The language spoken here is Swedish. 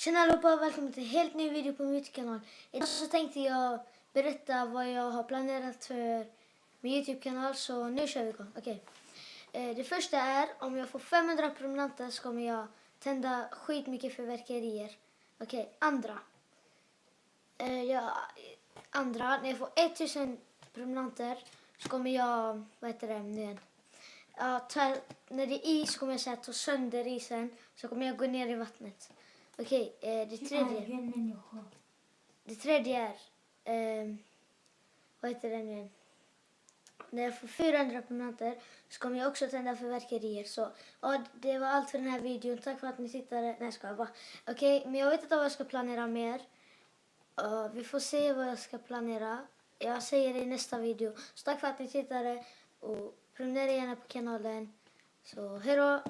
Tjena allihopa, välkommen till en helt ny video på min YouTube-kanal. Idag så tänkte jag berätta vad jag har planerat för min YouTube-kanal, så nu kör vi igång. Okej. Det första är, om jag får 500 prenumeranter så kommer jag tända skitmycket fyrverkerier. Okej, andra. När jag får 1000 prenumeranter så kommer jag, när det är is kommer jag ta sönder isen, så kommer jag gå ner i vattnet. Okej, det tredje är, när jag får 400 prenumeranter så kommer jag också tända fyrverkerier. Så ja, det var allt för den här videon. Tack för att ni tittade. Nej, ska jag bara. Okej, men jag vet inte vad jag ska planera mer. Vi får se vad jag ska planera. Jag säger det i nästa video. Så tack för att ni tittade och prenumerera gärna på kanalen. Så hej då!